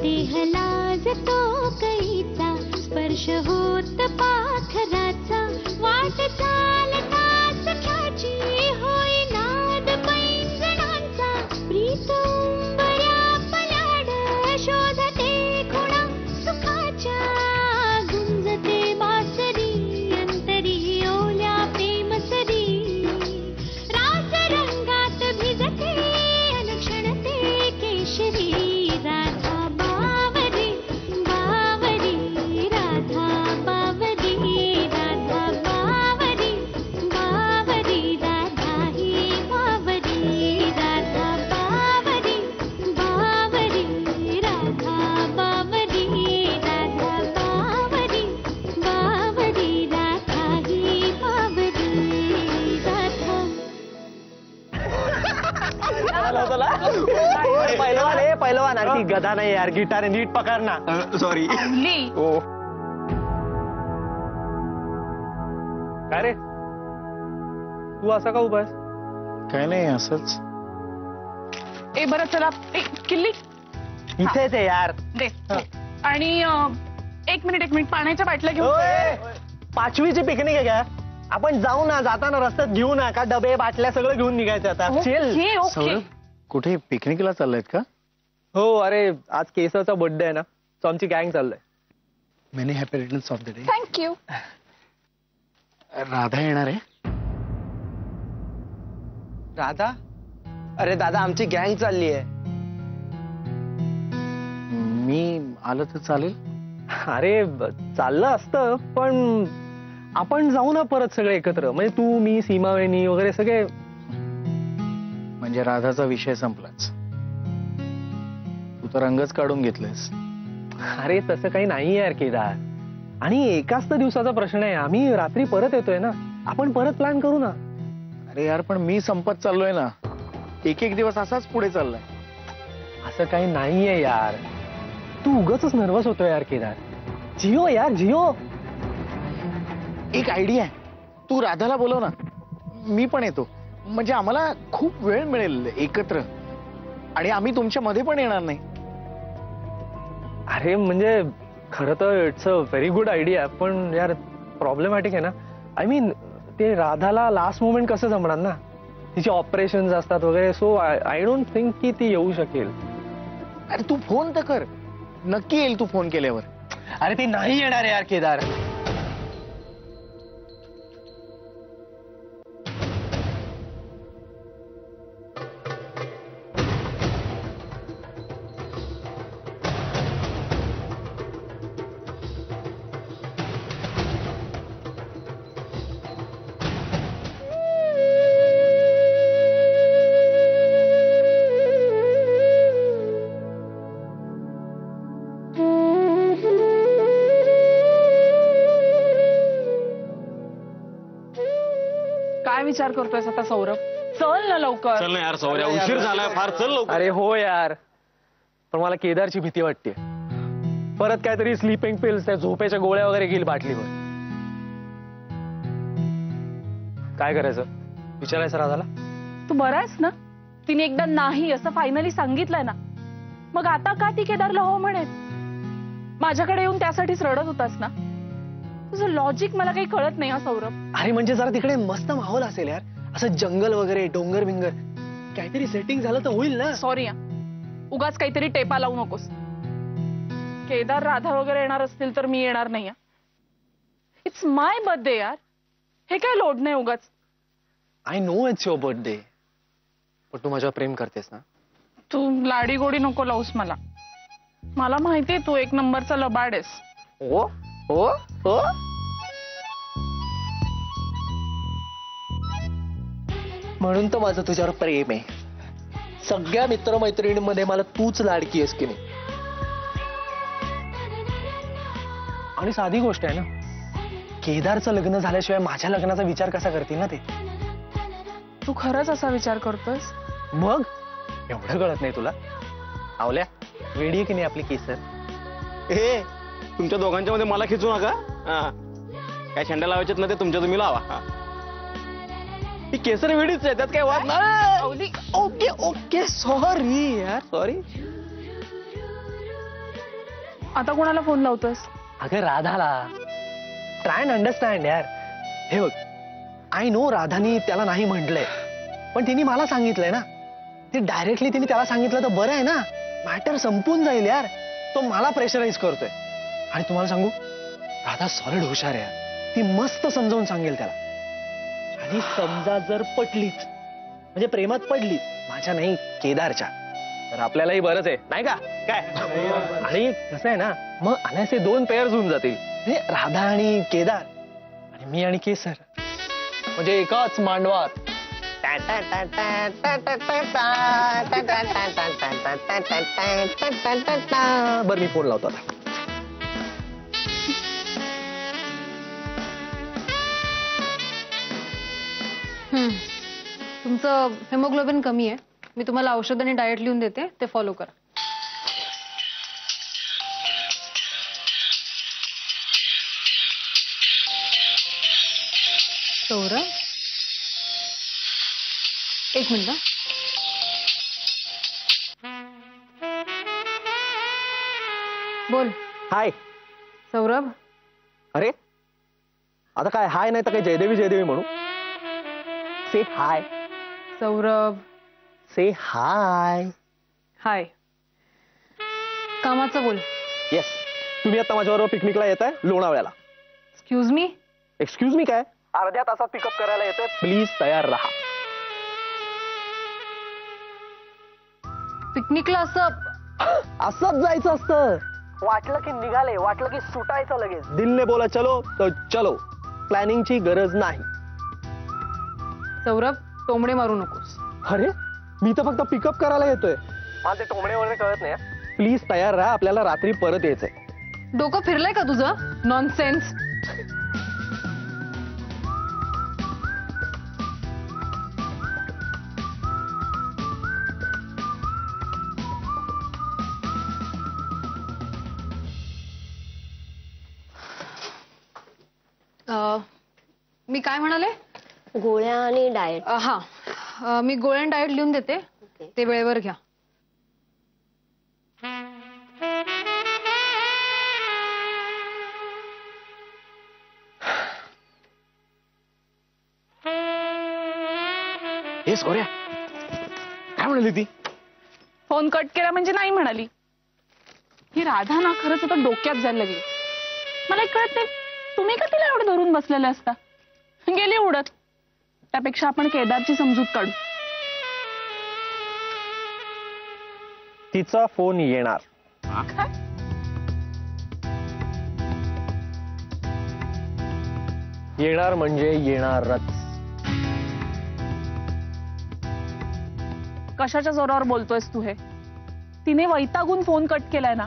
देह लाजतो कैचा स्पर्श होत पाखराचा वाट चालता सख्याची होई नाद पैंजणांचा प्रीत उंबऱ्या पलाड शोधते खुणा सुखाच्या गुंजते बासरी अंतरी ओल्या प्रेमसरी रास रंगात भिजते अनुक्षणते केशरी राधा बावरी बावरी राधा बावरी राधा बावरी बावरी राधा ही बावरी राधा बावरी बावरी राधा बावरी राधा बावरी बावरी राधा ही बावरी राधा. पहिलवान आहे पहिलवान. अरे ती गदा नाही यार, गिटार नीट पकड ना. सॉरी. ओ काय रे तू असा का उभास? काय नाही असंच. ए बरं चला किल्ली इथेच आहे यार. दे. आणि एक मिनिट पाण्याच्या बाटल्या घेऊन. ओय, 5वीची पिकनिक आहे का? आपण जाऊ ना, जाताना रस्त्यात घेऊ ना का डबे बाटल्या सगळं घेऊन निघायचं आता. चल. Okay okay. सौरभ कुठे पिकनिकला चाललायत का? हो अरे आज केसरचा बर्थडे आहे ना, तो आमची गँग चाललंय. Many happy returns of the day. Thank you. Radha येणार आहे? राधा? अरे दादा आमची गँग चालली आहे. मी आलं तर चालेल? अरे चाललं असतं पण आपण जाऊ ना परत सगळे एकत्र, म्हणजे तू मी सीमा वहिनी वगैरे सगळे. म्हणजे राधाचा विषय संपलाच. तू तर रंगच काढून घेतलेस. अरे तसं काही नाही यार केदार, आणि एकाच तर दिवसाचा प्रश्न आहे. आम्ही रात्री परत येतोय ना, आपण परत प्लॅन करू ना. अरे यार पण मी संपत चाललोय ना, एक दिवस असाच पुढे चाललाय. असं काही नाहीये यार, तू उगाचच नर्वस होतोय यार केदार. जिओ यार जिओ. एक आयडिया आहे, तू राधाला बोलव ना, मी पण येतो. म्हणजे आम्हाला खूप वेळ मिळेल एकत्र, आणि आम्ही तुमच्या मध्ये पण येणार नाही. अरे म्हणजे खरं तर it's a very good idea, पण यार प्रॉब्लेमॅटिक आहे ना. आय मीन ते राधाला लास्ट मोमेंट कसं जमणार ना, तिचे ऑपरेशन्स असतात वगैरे. सो आय डोंट थिंक की ती येऊ शकेल. अरे तू फोन तर कर, नक्की येईल तू फोन केल्यावर. अरे ती नाही येणार यार केदार. काय विचार करतोयस आता सौरभ? चल ना लवकर. चल ना यार सौर्या, उशीर झालाय फार. चल लवकर. अरे हो यार, पण मला केदारची भीती वाटते. परत काहीतरी स्लीपिंग पिल्स, त्या झोपेच्या गोळ्या वगैरे घेईल बाटलीवर. काय करायचं विचारायचं राधाला? तू बरा आहेस ना? तिने एकदा नाही असं फायनली सांगितलंय ना, मग आता का ती केदारला हो म्हणेल? माझ्याकडे येऊन त्यासाठीच रडत होतास ना? तुझं लॉजिक मला काही कळत नाही हा सौरभ. अरे म्हणजे जरा तिकडे मस्त माहोल असेल यार, असं जंगल वगैरे, डोंगर बिंगर, काहीतरी सेटिंग झालं तर होईल ना. सॉरी उगाच काहीतरी टेपा लावू नकोस. केदार राधा वगैरे येणार असतील तर मी येणार नाही. इट्स माय बर्थडे यार, हे काय लोड नाही उगाच. I know it's your birthday, पण तू माझ्यावर प्रेम करतेस ना. तू लाडी गोडी नको लावूस मला. मला माहितीये तू एक नंबरचा लबाड आहेस. हो हो हो. म्हणून तर माझं तुझ्यावर प्रेम आहे. सगळ्या मित्रमैत्रिणींमध्ये मला तूच लाडकी आहेस की नाही. आणि साधी गोष्ट आहे ना, केदारचं लग्न झाल्याशिवाय माझ्या लग्नाचा विचार कसा करतील ना ते. तू खरंच असा विचार करतोयस? मग एवढं कळत नाही तुला? आवल्या वेडी आहे की नाही आपली केसर. हे तुमच्या दोघांच्या मध्ये मला खिचू नका. काय शेंड्या लावायच्यात ना ते तुमच्या तुम्ही लावा. ही केसर वेडीच आहे, त्यात काय वाद नाही. ओके ओके सॉरी यार, सॉरी. आता कोणाला फोन लावतोस? अगं राधाला. ट्राय अँड अंडरस्टँड यार. हे बघ, आय नो राधानी त्याला नाही म्हटलंय, पण तिने मला सांगितलंय ना. ती डायरेक्टली तिने त्याला सांगितलं तर बरं आहे ना. मॅटर संपून जाईल यार. तो मला प्रेशराईज करतोय. आणि तुम्हाला सांगू, राधा सॉलिड हुशार आहे यार. ती मस्त समजावून सांगेल त्याला. आणि समजा जर पटलीच, म्हणजे प्रेमात पडलीच, माझ्या नाही केदारच्या, तर आपल्यालाही बरंच आहे नाही का काय. आणि कसं आहे ना, मग अनायसे 2 पेअर्स होऊन जातील. म्हणजे राधा आणि केदार, आणि मी आणि केसर, म्हणजे एकाच मांडवात. बरं मी फोन लावतो आता. तुमचं हेमोग्लोबिन कमी आहे. मी तुम्हाला औषध आणि डाएट लिहून देते, ते फॉलो करा. सौरभ, एक मिनिट. बोल. हाय सौरभ, अरे आता काय हाय नाही तर काय जयदेवी जयदेवी म्हणू. से हाय. सौरभ, से हाय. हाय. कामाचं बोल. येस, तुम्ही आता माझ्याबरोबर पिकनिकला येताय लोणावळ्याला. Excuse me. एक्सक्यूज मी काय, अर्ध्या तासात पिकअप करायला येतोय. प्लीज तयार राहा. पिकनिकला असंच जायचं असतं. वाटलं की निघाले, वाटलं की सुटायचं लगेच. दिलने बोला चलो तर चलो. प्लॅनिंगची गरज नाही. सौरभ, टोमडे मारू नकोस. अरे मी तर फक्त पिकअप करायला येतोय. माझे टोमडे वगैरे कळत नाही. प्लीज तयार राहा, आपल्याला रात्री परत यायचंय. डोकं फिरलंय का तुझं? नॉनसेन्स. मी काय म्हणाले? गोळ्या आणि डाएट. हा, मी गोळ्या आणि डाएट लिहून देते, ते वेळेवर घ्या. हे सोऱ्या, काय म्हणाली ती? फोन कट केला म्हणजे नाही म्हणाली. ही राधा ना खरंच आता डोक्यात जायला लागली. मला एक कळत नाही, तुम्ही का तिला एवढं धरून बसलेले असता? गेली उडत. त्यापेक्षा आपण केदारची समजूत काढू. तिचा फोन येणार. काय? येणार म्हणजे येणारच. कशाच्या जोरावर बोलतोयस तू हे? तिने वैतागून फोन कट केलाय ना,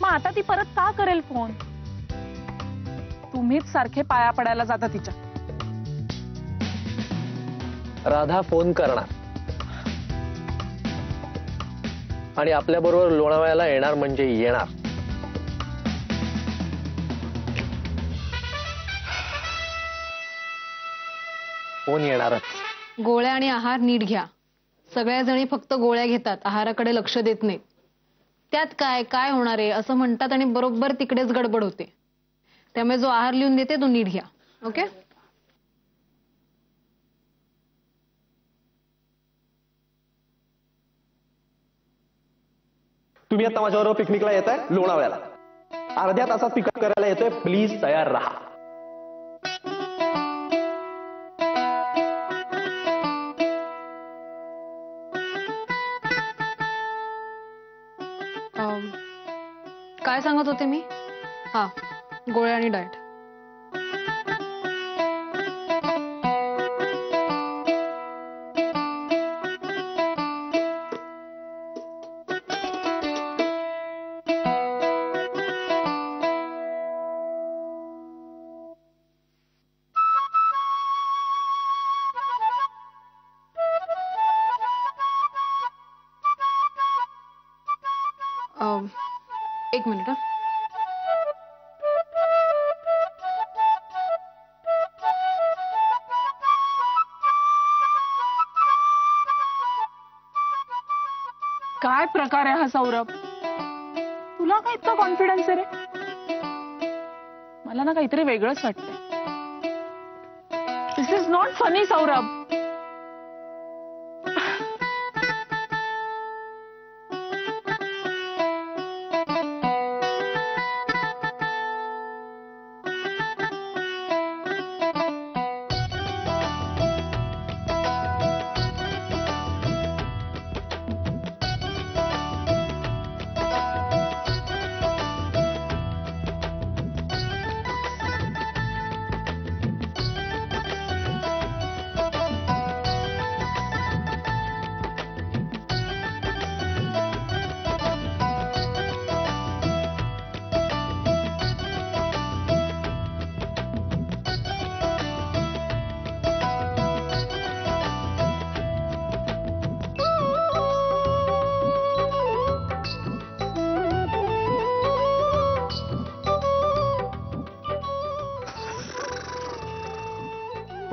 मग आता ती परत का करेल फोन? तुम्हीच सारखे पाया पडायला जाता तिच्या. राधा फोन करणार आणि आपल्या बरोबर लोणावळ्याला येणार म्हणजे येणार. फोन येणारच. गोळ्या आणि आहार नीट घ्या. सगळ्या जणी फक्त गोळ्या घेतात, आहाराकडे लक्ष देत नाहीत. त्यात काय काय होणार आहे असं म्हणतात आणि बरोबर तिकडेच गडबड होते. त्यामुळे जो आहार लिहून देते तो नीट घ्या. ओके? तुम्ही आता माझ्याबरोबर पिकनिकला येताय लोणावळ्याला. अर्ध्या तासात पिकअप करायला येतोय. प्लीज तयार राहा. काय सांगत होते मी? हा, गोळ्या आणि डाएट. एक मिनिट. काय प्रकार आहे हा सौरभ? तुला काय इतका कॉन्फिडन्स आहे रे? मला ना काहीतरी वेगळंच वाटतंय. दिस इज नॉट फनी सौरभ.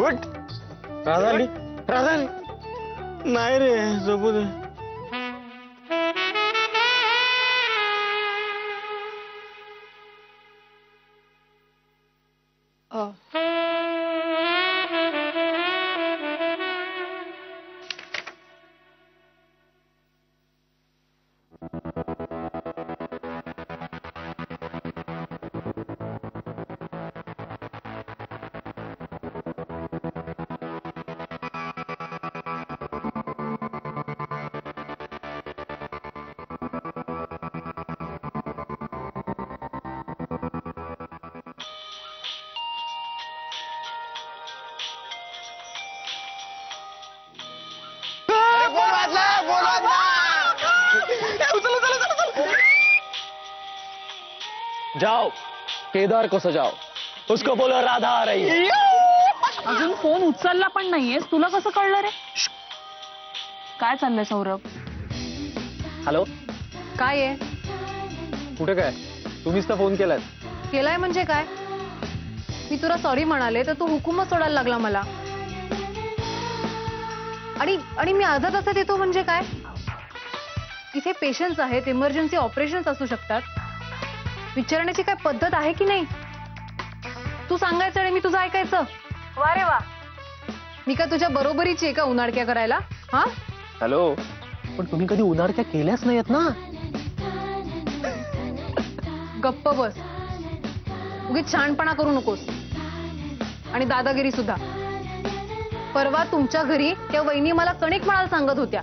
उठ. राधा आली. राधा आली. नाही रे, झोपू दे. जाओ, केदार को सजाओ, उसको बोलो राधा आ रही है. अजून फोन उचलला पण नाहीयेस, तुला कसं कळलं रे? काय चाललंय सौरभ? हॅलो, काय आहे? कुठे काय? तुम्हीच तर फोन केलाय. केलाय म्हणजे काय? मी तुला सॉरी म्हणाले तर तू हुकूमच सोडायला लागला मला. आणि मी अर्धा तासात येतो म्हणजे काय? इथे पेशंट्स आहेत, इमर्जन्सी ऑपरेशन्स असू शकतात. विचारण्याची काय पद्धत आहे की नाही? तू सांगायचं आणि मी तुझं ऐकायचं. वा रे वा. मी का तुझ्या बरोबरीची आहे का उन्हाळक्या करायला? हा, हॅलो, पण तुम्ही कधी उन्हाळक्या केल्याच नाहीत ना. गप्प बस. उगीच शहाणपणा करू नकोस. आणि दादागिरी सुद्धा. परवा तुमच्या घरी त्या वहिनी मला कणिक म्हणायला सांगत होत्या.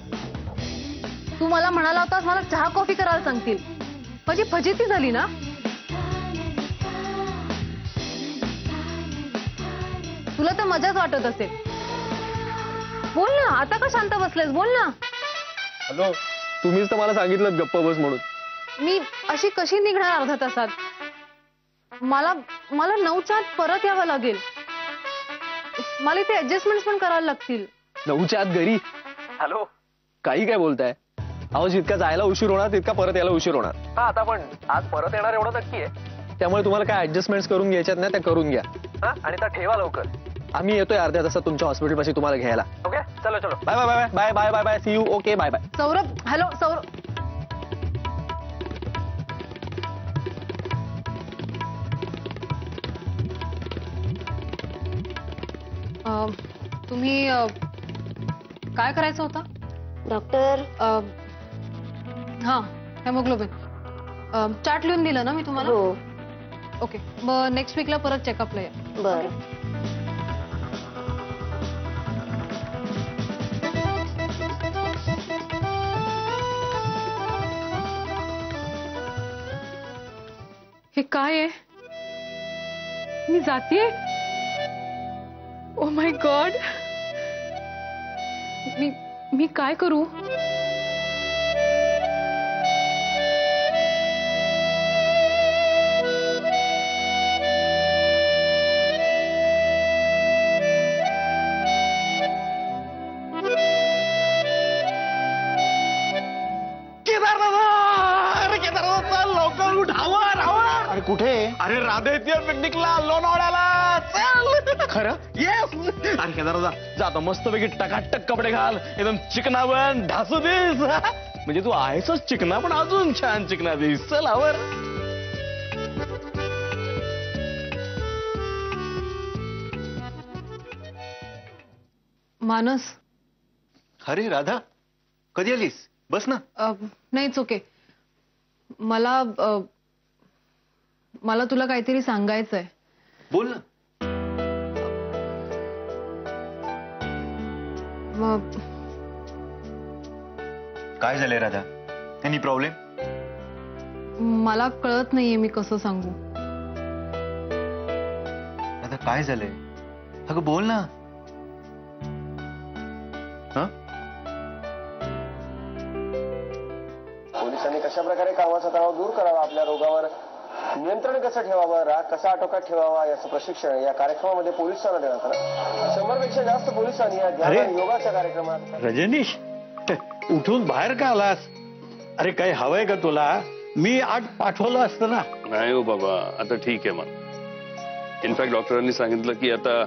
तू मला म्हणाला होतास मला चहा कॉफी करायला सांगतील. माझी फजिती झाली ना. तुला तर मजाच वाटत असेल. बोल ना, आता का शांत बसलेस? बोल ना. हॅलो, तुम्हीच तर मला सांगितलं गप्प बस म्हणून. मी अशी कशी निघणार अर्ध्या तासात? मला 9च्या आत परत यावं लागेल. मला इथे ऍडजस्टमेंट पण करायला लागतील. 9च्या आत घरी? हॅलो, काही काय बोलताय? अहो, जितका जायला उशीर होणार तितका परत यायला उशीर होणार. हा, आता पण आज परत येणार एवढं नक्की आहे. त्यामुळे तुम्हाला काय ऍडजस्टमेंट करून घ्यायच्यात ना त्या करून घ्या. हा, आणि त्या ठेवा लवकर. आम्ही येतोय अर्ध्या तासात तुमच्या हॉस्पिटल पाशी तुम्हाला घ्यायला. ओके, चलो चलो. Bye bye bye bye bye bye bye. See you. Okay, bye bye. Saurabh, hello Saurabh. तुम्ही काय करायचं होतं? डॉक्टर हा, हेमोग्लोबिन चार्ट लिहून दिलं ना मी तुम्हाला? हो. ओके, मग नेक्स्ट वीकला परत चेकअपला या. बर. हे काय आहे? मी जातीये? Oh my God. मी काय करू? कुठे? अरे राधा येते पिकनिकला लोणावळ्याला. चल. खरं? येस. अरे केदार जातो मस्तपैकी टकाटक कपडे घाल, एकदम चिकनावन ढासू दिस. म्हणजे तू आहेसच चिकना, पण अजून छान चिकना दिस. चल आवर. मानस. अरे राधा, कधी आलीस? बस ना. नाही ओके. मला मला तुला काहीतरी सांगायचंय. बोल ना. काय झालंय राधा? Any problem? मला कळत नाहीये मी कसं सांगू. राधा काय झालंय? अगं बोल ना. पोलिसांनी कशा प्रकारे कामाचा तणाव दूर करावा, आपल्या रोगावर नियंत्रण कसं ठेवावं, राग कसा आटोक्यात ठेवावा याचं प्रशिक्षण या कार्यक्रमामध्ये पोलिसांना देण्यात आलं. 100 पेक्षा जास्त पोलिसांनी या ध्यान आणि योगाच्या कार्यक्रमात. रजनीश, उठून बाहेर का आलास? अरे काही हवंय का तुला? मी आठ पाठवलं असतं ना. नाही हो बाबा, आता ठीक आहे मग. इनफॅक्ट डॉक्टरांनी सांगितलं की आता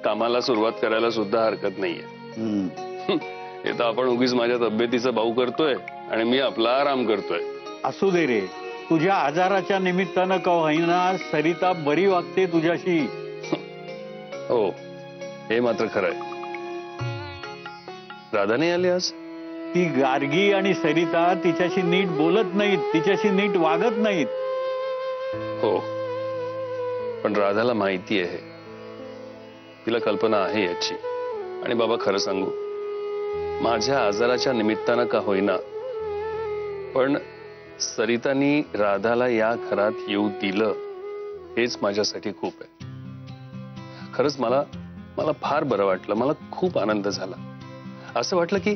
कामाला सुरुवात करायला सुद्धा हरकत नाहीये. हे तर आपण उगीच माझ्या तब्येतीचा भाऊ करतोय आणि मी आपला आराम करतोय. असू दे रे, तुझ्या आजाराच्या निमित्तानं का होईना सरिता बरी वागते तुझ्याशी. हो, हे मात्र खरंय. राधा नाही आली आज? ती गार्गी आणि सरिता तिच्याशी नीट बोलत नाहीत, तिच्याशी नीट वागत नाहीत. हो, पण राधाला माहिती आहे, तिला कल्पना आहे याची. आणि बाबा खरं सांगू, माझ्या आजाराच्या निमित्तानं का होईना पण सरितानी राधाला या घरात येऊ दिलं हेच माझ्यासाठी खूप आहे. खरंच मला फार बरं वाटलं. मला खूप आनंद झाला. असं वाटलं की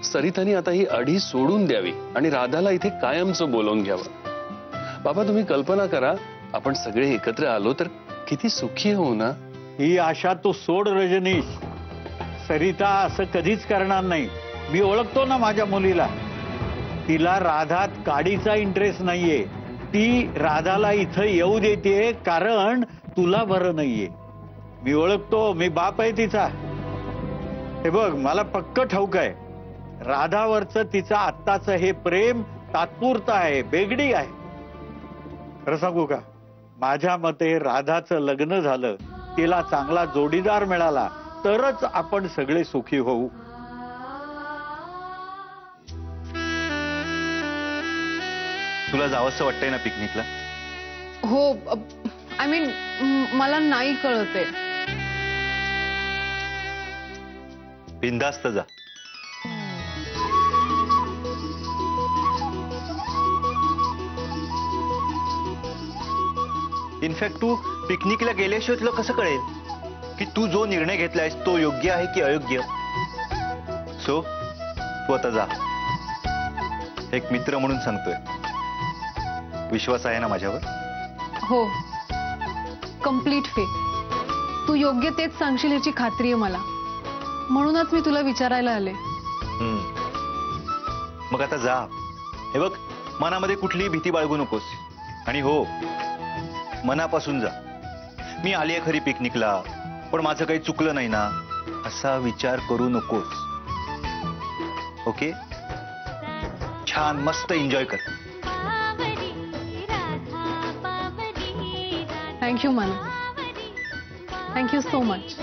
सरितानी आता ही अढी सोडून द्यावी आणि राधाला इथे कायमचं बोलावून घ्यावं. बाबा तुम्ही कल्पना करा, आपण सगळे एकत्र आलो तर किती सुखी होऊ ना. ही आशा तू सोड रजनीश. सरिता असं कधीच करणार नाही. मी ओळखतो ना माझ्या मुलीला. तिला राधात काडीचा इंटरेस्ट नाहीये. ती राधाला इथं येऊ देते कारण तुला बरं नाहीये. मी ओळखतो, मी बाप आहे तिचा. हे बघ, मला पक्क ठाऊक आहे, राधावरचं तिचं आत्ताचं हे प्रेम तात्पुरतं आहे, बेगडी आहे. खरं सांगू का, माझ्या मते राधाचं लग्न झालं, तिला चांगला जोडीदार मिळाला तरच आपण सगळे सुखी होऊ. तुला जावंसं वाटतंय ना पिकनिकला? हो, आय मीन मला नाही कळते. बिनधास्त जा. इनफॅक्ट तू पिकनिकला गेल्याशिवाय तुला कसं कळेल की तू जो निर्णय घेतलायस तो योग्य आहे की अयोग्य? सो तू आता जा. एक मित्र म्हणून सांगतोय, विश्वास आहे ना माझ्यावर? हो, कम्प्लीट फेथ. तू योग्य तेच सांगशील याची खात्री आहे मला. म्हणूनच मी तुला विचारायला आले. मग आता जा. हे बघ, मनामध्ये कुठलीही भीती बाळगू नकोस. आणि हो, मनापासून जा. मी आली आहे खरी पिकनिकला, पण माझं काही चुकलं नाही ना असा विचार करू नकोस. ओके? छान मस्त एन्जॉय कर. Thank you Manu. Thank you so much.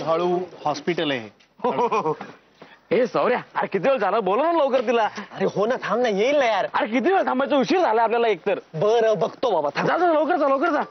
हळू, हॉस्पिटल आहे. हे सौर्या, अरे किती वेळ झाला, बोलव ना लवकर तिला. अरे हो ना, थांब ना, येईल ना यार. अरे किती वेळ थांबायचं, उशीर झाला आपल्याला एकतर. बरं बघतो बाबा, थांब. जा लवकर जा, लवकर जा.